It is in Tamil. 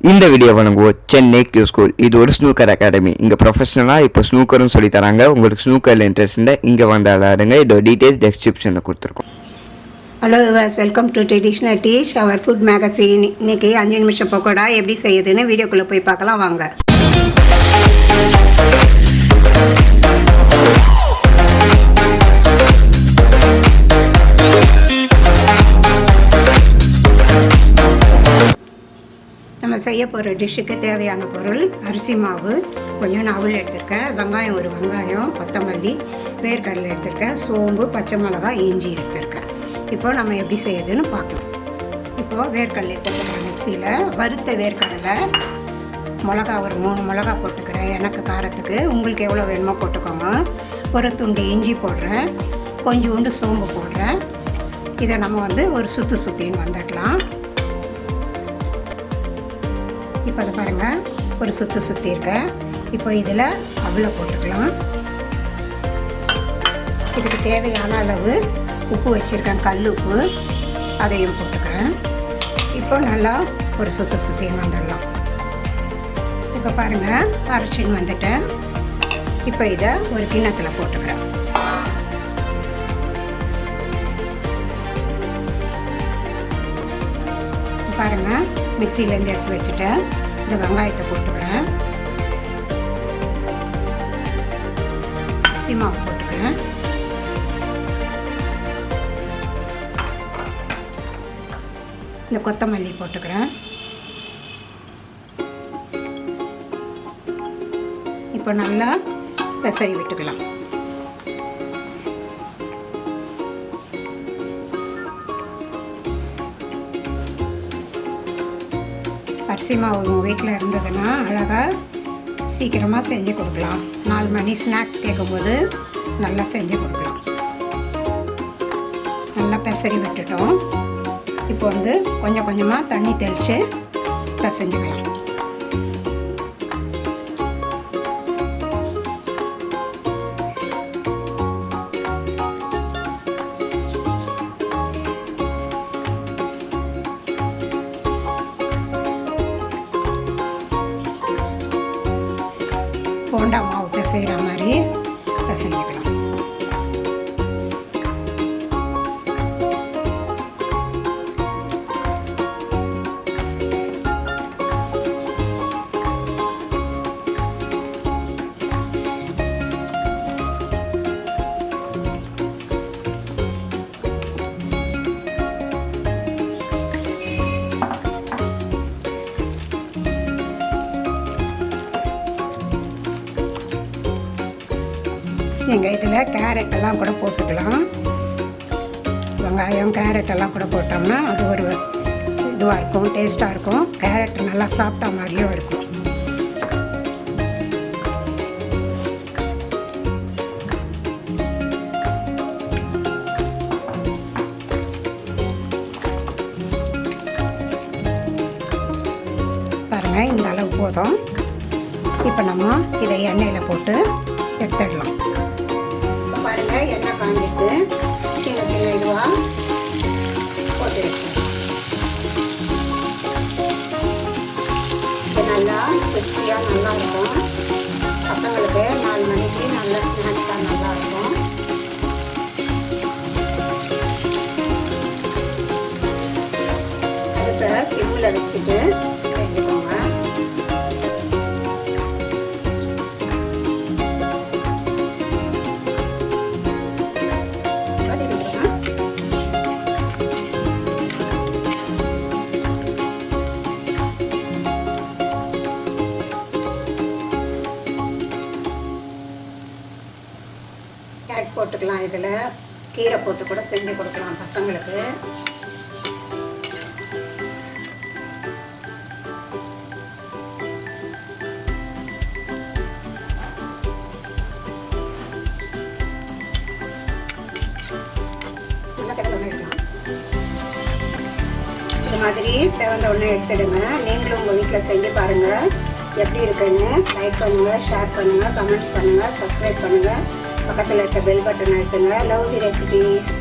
இந்த வீடியோ வழங்குவோம் சென்னை கியூ ஸ்கூல். இது ஒரு ஸ்னூக்கர் அகாடமி. இங்கே ப்ரொஃபஷனலாக இப்போ ஸ்னூக்கரும் சொல்லி தராங்க. உங்களுக்கு ஸ்னூக்கரில் இன்ட்ரெஸ்ட் இருந்தால் இங்கே வந்து விளையாடுங்க. இதோட டீட்டெயில்ஸ் டெஸ்கிரிப்ஷனில் கொடுத்துருக்கோம். Hello viewers, welcome to traditional teach our food magazine. இன்றைக்கி 5 நிமிஷம் பக்கோடா எப்படி செய்யுதுன்னு வீடியோக்குள்ளே போய் பார்க்கலாம் வாங்க. நம்ம செய்ய போகிற டிஷ்ஷுக்கு தேவையான பொருள்: அரிசி மாவு, கொஞ்சம் நாவல் எடுத்திருக்கேன், வெங்காயம் ஒரு வெங்காயம், கொத்தமல்லி, வேர்க்கடலை எடுத்திருக்கேன், சோம்பு, பச்சை மிளகாய், இஞ்சி எடுத்திருக்கேன். இப்போ நம்ம எப்படி செய்யுதுன்னு பார்க்கலாம். இப்போது வேர்க்கடலை போட்டுக்கிறேன் மிக்சியில். வறுத்த வேர்க்கடலை, மிளகா ஒரு 3 மிளகா போட்டுக்கிறேன் எனக்கு காரத்துக்கு. உங்களுக்கு எவ்வளோ வேணுமோ போட்டுக்கோங்க. ஒரு துண்டு இஞ்சி போடுறேன், கொஞ்சோண்டு சோம்பு போடுறேன். இதை நம்ம ஒரு சுற்றின்னு வந்துடலாம். இப்போ அதை பாருங்கள், ஒரு சுற்றிருக்கேன். இப்போ இதில் அவ்வளோ போட்டுக்கலாம். இதுக்கு தேவையான அளவு உப்பு வச்சுருக்கேன், கல் உப்பு, அதையும் போட்டுக்கிறேன். இப்போ நல்லா ஒரு சுற்றின்னு வந்துடலாம். இப்போ பாருங்கள், அரைச்சின்னு வந்துட்டேன். இப்போ இதை ஒரு கிண்ணத்தில் போட்டுக்கிறேன். பாருங்கள், மிக்சியிலேருந்து எடுத்து வச்சுட்டேன். இந்த வெங்காயத்தை போட்டுக்கிறேன், அரிசி மாவு போட்டுக்கிறேன், இந்த கொத்தமல்லி போட்டுக்கிறேன். இப்போ நல்லா பெசரி விட்டுக்கலாம். அரிசி மாவு உங்கள் வீட்டில் இருந்ததுன்னா அழகாக சீக்கிரமாக செஞ்சு கொடுக்கலாம். 4 மணி ஸ்நாக்ஸ் கேட்கும்போது நல்லா செஞ்சு கொடுக்கலாம். நல்லா பெசரி விட்டுட்டோம். இப்போ கொஞ்சம் கொஞ்சமாக தண்ணி தெளித்து பிசைஞ்சுக்கலாம். போண்டா மாவு பிசைகிற மாதிரி பிசைஞ்சிக்கலாம். நீங்கள் இதில் கேரட்டெல்லாம் கூட போட்டுக்கலாம். வெங்காயம் கேரட்டெல்லாம் கூட போட்டோம்னா அது ஒரு இதுவாக இருக்கும், டேஸ்ட்டாக இருக்கும். கேரட் நல்லா சாப்பிட்டா மாதிரியும் இருக்கும். பாருங்கள், இந்த அளவு போதும். இப்போ நம்ம இதை எண்ணெயில் போட்டு எடுத்துடலாம். பாருங்கள், எண்ணெய் காஞ்சிட்டு சின்ன இதுவாக போட்டு வைக்கணும். இது நல்லா கிறிஸ்பியாக நல்லாயிருக்கும். பசங்களுக்கு 4 மணிக்கு நல்ல ஸ்நாக்ஸாக நல்லாயிருக்கும். அடுப்பை சிம்மில் வச்சுட்டு செஞ்சுக்கோங்க. கேரட் போட்டுக்கலாம். இதில் கீரை போட்டு கூட செஞ்சு கொடுக்கலாம் பசங்களுக்கு. நல்லா செவந்த ஒன்று எடுக்கலாம். இது மாதிரி செவந்த ஒன்று எடுத்துடுங்க. நீங்களும் உங்கள் வீட்டில் செஞ்சு பாருங்கள் எப்படி இருக்குன்னு. லைக் பண்ணுங்கள், ஷேர் பண்ணுங்கள், கமெண்ட்ஸ் பண்ணுங்கள், சப்ஸ்கிரைப் பண்ணுங்கள். பக்கத்தில் இருக்க பெல் பட்டன் அழுத்துங்க. லவ் தி ரெசிபீஸ்.